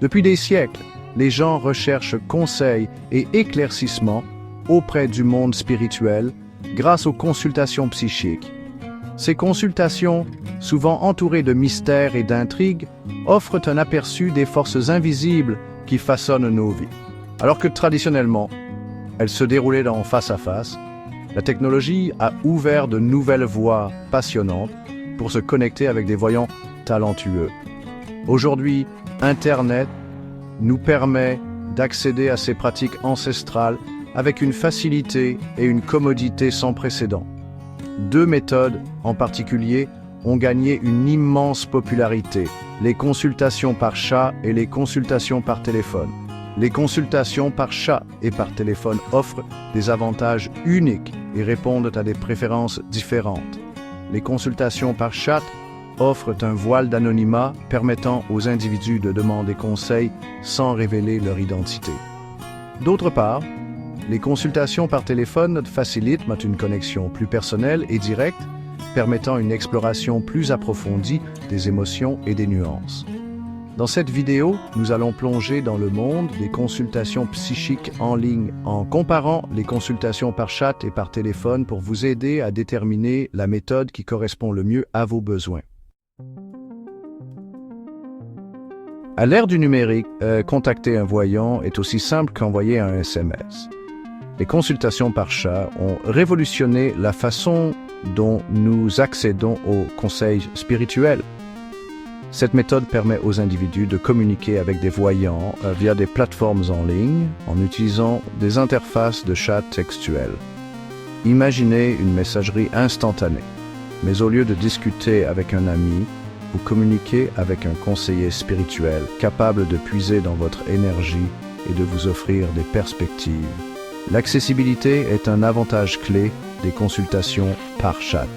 Depuis des siècles, les gens recherchent conseils et éclaircissements auprès du monde spirituel grâce aux consultations psychiques. Ces consultations, souvent entourées de mystères et d'intrigues, offrent un aperçu des forces invisibles qui façonnent nos vies. Alors que traditionnellement, elles se déroulaient en face à face, la technologie a ouvert de nouvelles voies passionnantes pour se connecter avec des voyants talentueux. Aujourd'hui, Internet nous permet d'accéder à ces pratiques ancestrales avec une facilité et une commodité sans précédent. Deux méthodes, en particulier, ont gagné une immense popularité, les consultations par chat et les consultations par téléphone. Les consultations par chat et par téléphone offrent des avantages uniques et répondent à des préférences différentes. Les consultations par chat offrent un voile d'anonymat permettant aux individus de demander conseil sans révéler leur identité. D'autre part, les consultations par téléphone facilitent une connexion plus personnelle et directe, permettant une exploration plus approfondie des émotions et des nuances. Dans cette vidéo, nous allons plonger dans le monde des consultations psychiques en ligne en comparant les consultations par chat et par téléphone pour vous aider à déterminer la méthode qui correspond le mieux à vos besoins. À l'ère du numérique, contacter un voyant est aussi simple qu'envoyer un SMS. Les consultations par chat ont révolutionné la façon dont nous accédons aux conseils spirituels. Cette méthode permet aux individus de communiquer avec des voyants via des plateformes en ligne en utilisant des interfaces de chat textuel. Imaginez une messagerie instantanée, mais au lieu de discuter avec un ami, vous communiquez avec un conseiller spirituel capable de puiser dans votre énergie et de vous offrir des perspectives. L'accessibilité est un avantage clé des consultations par chat.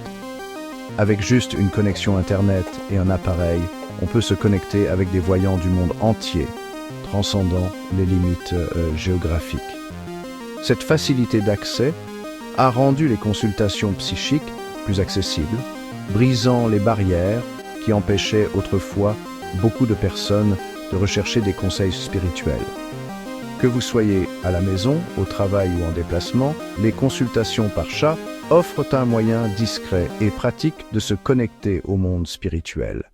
Avec juste une connexion Internet et un appareil, on peut se connecter avec des voyants du monde entier, transcendant les limites géographiques. Cette facilité d'accès a rendu les consultations psychiques plus accessibles, brisant les barrières qui empêchaient autrefois beaucoup de personnes de rechercher des conseils spirituels. Que vous soyez à la maison, au travail ou en déplacement, les consultations par chat offrent un moyen discret et pratique de se connecter au monde spirituel.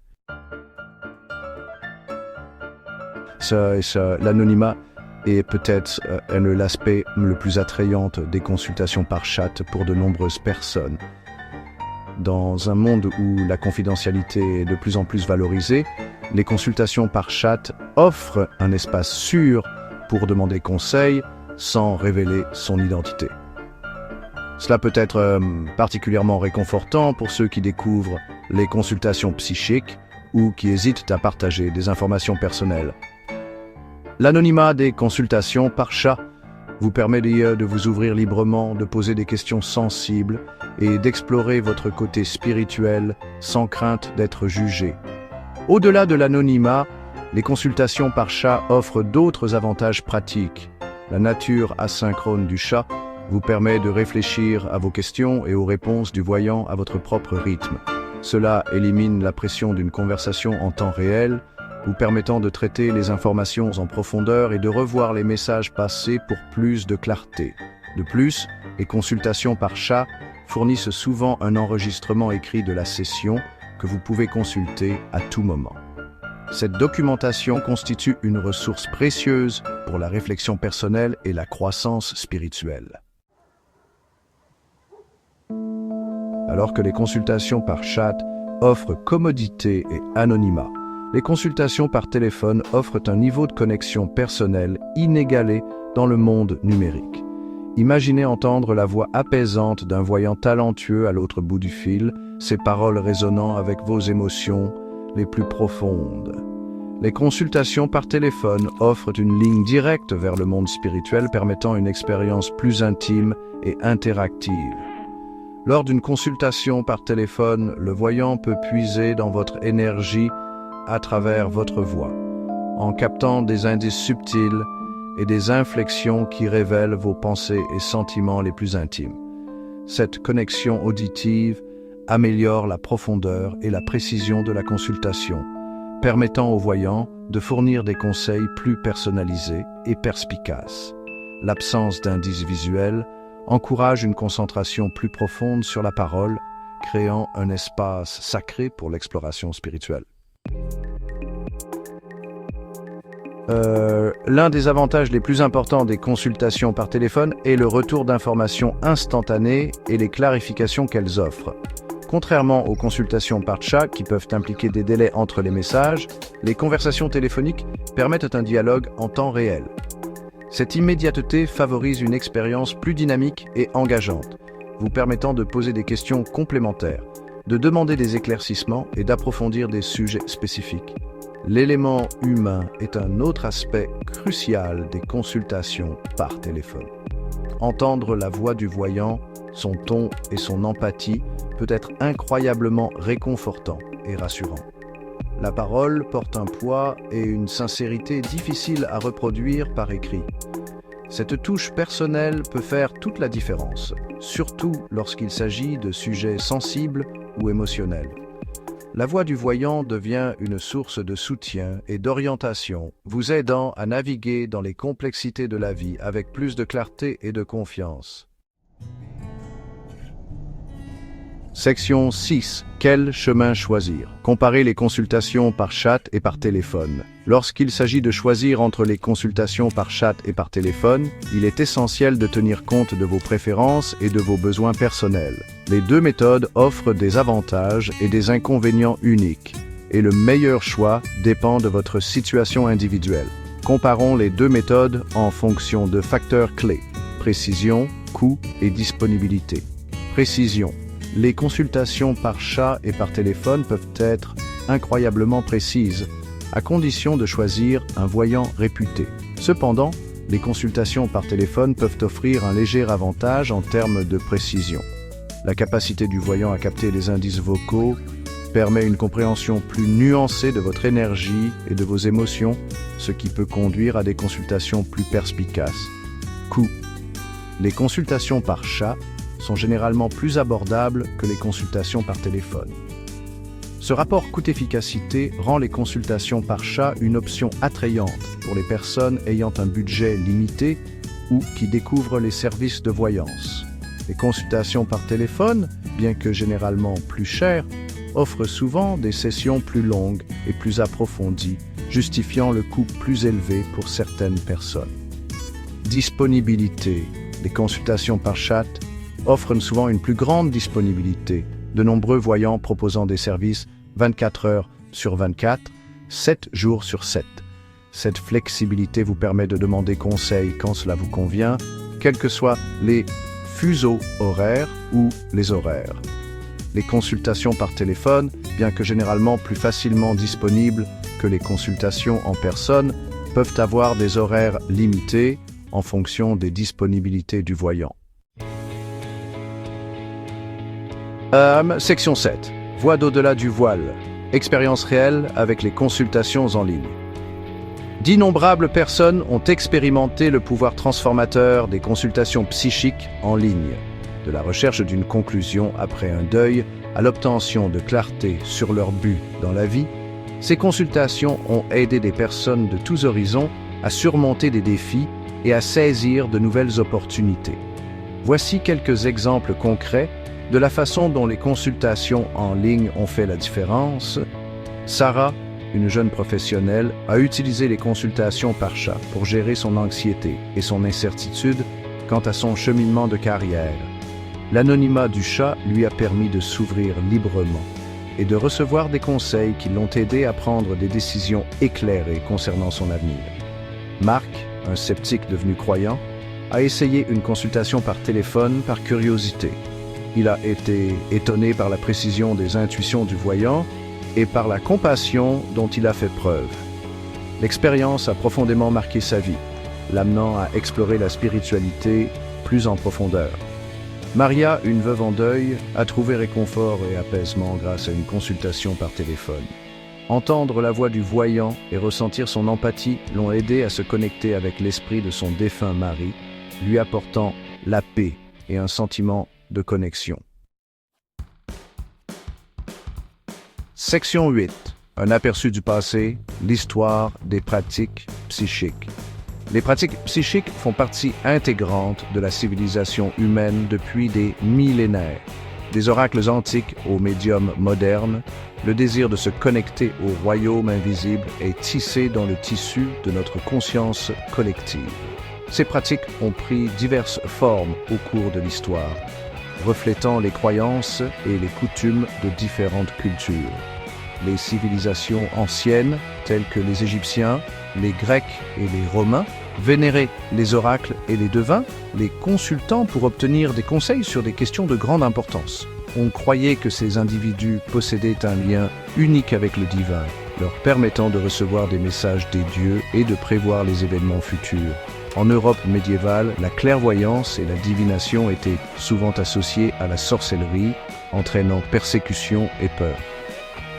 L'anonymat est peut-être l'aspect le plus attrayant des consultations par chat pour de nombreuses personnes. Dans un monde où la confidentialité est de plus en plus valorisée, les consultations par chat offrent un espace sûr pour demander conseil sans révéler son identité. Cela peut être particulièrement réconfortant pour ceux qui découvrent les consultations psychiques ou qui hésitent à partager des informations personnelles. L'anonymat des consultations par chat vous permet de vous ouvrir librement, de poser des questions sensibles et d'explorer votre côté spirituel sans crainte d'être jugé. Au-delà de l'anonymat, les consultations par chat offrent d'autres avantages pratiques. La nature asynchrone du chat vous permet de réfléchir à vos questions et aux réponses du voyant à votre propre rythme. Cela élimine la pression d'une conversation en temps réel, vous permettant de traiter les informations en profondeur et de revoir les messages passés pour plus de clarté. De plus, les consultations par chat fournissent souvent un enregistrement écrit de la session que vous pouvez consulter à tout moment. Cette documentation constitue une ressource précieuse pour la réflexion personnelle et la croissance spirituelle. Alors que les consultations par chat offrent commodité et anonymat, les consultations par téléphone offrent un niveau de connexion personnelle inégalé dans le monde numérique. Imaginez entendre la voix apaisante d'un voyant talentueux à l'autre bout du fil, ses paroles résonnant avec vos émotions les plus profondes. Les consultations par téléphone offrent une ligne directe vers le monde spirituel permettant une expérience plus intime et interactive. Lors d'une consultation par téléphone, le voyant peut puiser dans votre énergie à travers votre voix, en captant des indices subtils et des inflexions qui révèlent vos pensées et sentiments les plus intimes. Cette connexion auditive améliore la profondeur et la précision de la consultation, permettant aux voyants de fournir des conseils plus personnalisés et perspicaces. L'absence d'indices visuels encourage une concentration plus profonde sur la parole, créant un espace sacré pour l'exploration spirituelle. L'un des avantages les plus importants des consultations par téléphone est le retour d'informations instantanées et les clarifications qu'elles offrent. Contrairement aux consultations par chat qui peuvent impliquer des délais entre les messages, les conversations téléphoniques permettent un dialogue en temps réel. Cette immédiateté favorise une expérience plus dynamique et engageante, vous permettant de poser des questions complémentaires, de demander des éclaircissements et d'approfondir des sujets spécifiques. L'élément humain est un autre aspect crucial des consultations par téléphone. Entendre la voix du voyant, son ton et son empathie peut être incroyablement réconfortant et rassurant. La parole porte un poids et une sincérité difficiles à reproduire par écrit. Cette touche personnelle peut faire toute la différence, surtout lorsqu'il s'agit de sujets sensibles ou émotionnels. La voix du voyant devient une source de soutien et d'orientation, vous aidant à naviguer dans les complexités de la vie avec plus de clarté et de confiance. Section 6. Quel chemin choisir? Comparer les consultations par chat et par téléphone. Lorsqu'il s'agit de choisir entre les consultations par chat et par téléphone, il est essentiel de tenir compte de vos préférences et de vos besoins personnels. Les deux méthodes offrent des avantages et des inconvénients uniques, et le meilleur choix dépend de votre situation individuelle. Comparons les deux méthodes en fonction de facteurs clés: précision, coût et disponibilité. Précision. Les consultations par chat et par téléphone peuvent être incroyablement précises, à condition de choisir un voyant réputé. Cependant, les consultations par téléphone peuvent offrir un léger avantage en termes de précision. La capacité du voyant à capter les indices vocaux permet une compréhension plus nuancée de votre énergie et de vos émotions, ce qui peut conduire à des consultations plus perspicaces. Coût. Les consultations par chat sont généralement plus abordables que les consultations par téléphone. Ce rapport coût-efficacité rend les consultations par chat une option attrayante pour les personnes ayant un budget limité ou qui découvrent les services de voyance. Les consultations par téléphone, bien que généralement plus chères, offrent souvent des sessions plus longues et plus approfondies, justifiant le coût plus élevé pour certaines personnes. Disponibilité. Les consultations par chat offrent souvent une plus grande disponibilité, de nombreux voyants proposant des services 24 heures sur 24, 7 jours sur 7. Cette flexibilité vous permet de demander conseil quand cela vous convient, quels que soient les fuseaux horaires ou les horaires. Les consultations par téléphone, bien que généralement plus facilement disponibles que les consultations en personne, peuvent avoir des horaires limités en fonction des disponibilités du voyant. Section 7. Voix d'au-delà du voile. Expérience réelle avec les consultations en ligne. D'innombrables personnes ont expérimenté le pouvoir transformateur des consultations psychiques en ligne. De la recherche d'une conclusion après un deuil à l'obtention de clarté sur leur but dans la vie, ces consultations ont aidé des personnes de tous horizons à surmonter des défis et à saisir de nouvelles opportunités. Voici quelques exemples concrets de la façon dont les consultations en ligne ont fait la différence. Sarah, une jeune professionnelle, a utilisé les consultations par chat pour gérer son anxiété et son incertitude quant à son cheminement de carrière. L'anonymat du chat lui a permis de s'ouvrir librement et de recevoir des conseils qui l'ont aidé à prendre des décisions éclairées concernant son avenir. Marc, un sceptique devenu croyant, a essayé une consultation par téléphone par curiosité. Il a été étonné par la précision des intuitions du voyant et par la compassion dont il a fait preuve. L'expérience a profondément marqué sa vie, l'amenant à explorer la spiritualité plus en profondeur. Maria, une veuve en deuil, a trouvé réconfort et apaisement grâce à une consultation par téléphone. Entendre la voix du voyant et ressentir son empathie l'ont aidé à se connecter avec l'esprit de son défunt mari, lui apportant la paix et un sentiment de connexion. Section 8. Un aperçu du passé, l'histoire des pratiques psychiques. Les pratiques psychiques font partie intégrante de la civilisation humaine depuis des millénaires. Des oracles antiques aux médiums modernes, le désir de se connecter au royaume invisible est tissé dans le tissu de notre conscience collective. Ces pratiques ont pris diverses formes au cours de l'histoire, reflétant les croyances et les coutumes de différentes cultures. Les civilisations anciennes, telles que les Égyptiens, les Grecs et les Romains, vénéraient les oracles et les devins, les consultant pour obtenir des conseils sur des questions de grande importance. On croyait que ces individus possédaient un lien unique avec le divin, leur permettant de recevoir des messages des dieux et de prévoir les événements futurs. En Europe médiévale, la clairvoyance et la divination étaient souvent associées à la sorcellerie, entraînant persécution et peur.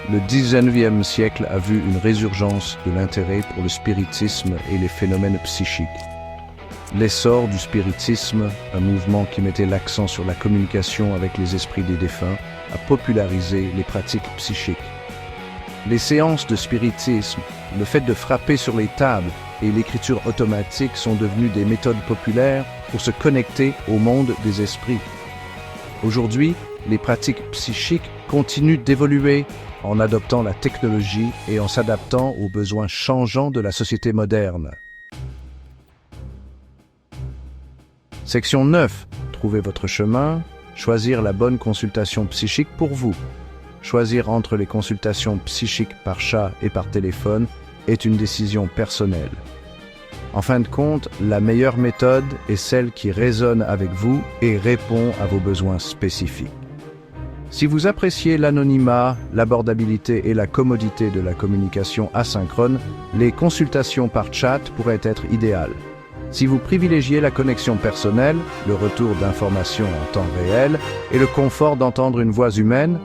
Le XIXe siècle a vu une résurgence de l'intérêt pour le spiritisme et les phénomènes psychiques. L'essor du spiritisme, un mouvement qui mettait l'accent sur la communication avec les esprits des défunts, a popularisé les pratiques psychiques. Les séances de spiritisme, le fait de frapper sur les tables et l'écriture automatique sont devenus des méthodes populaires pour se connecter au monde des esprits. Aujourd'hui, les pratiques psychiques continuent d'évoluer en adoptant la technologie et en s'adaptant aux besoins changeants de la société moderne. Section 9. Trouvez votre chemin. Choisir la bonne consultation psychique pour vous. Choisir entre les consultations psychiques par chat et par téléphone est une décision personnelle. En fin de compte, la meilleure méthode est celle qui résonne avec vous et répond à vos besoins spécifiques. Si vous appréciez l'anonymat, l'abordabilité et la commodité de la communication asynchrone, les consultations par chat pourraient être idéales. Si vous privilégiez la connexion personnelle, le retour d'informations en temps réel et le confort d'entendre une voix humaine,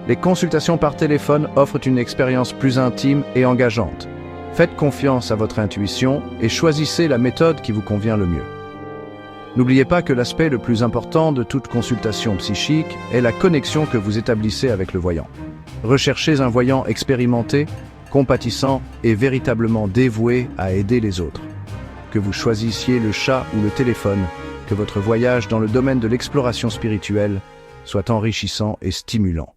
les consultations par téléphone offrent une expérience plus intime et engageante. Faites confiance à votre intuition et choisissez la méthode qui vous convient le mieux. N'oubliez pas que l'aspect le plus important de toute consultation psychique est la connexion que vous établissez avec le voyant. Recherchez un voyant expérimenté, compatissant et véritablement dévoué à aider les autres. Que vous choisissiez le chat ou le téléphone, que votre voyage dans le domaine de l'exploration spirituelle soit enrichissant et stimulant.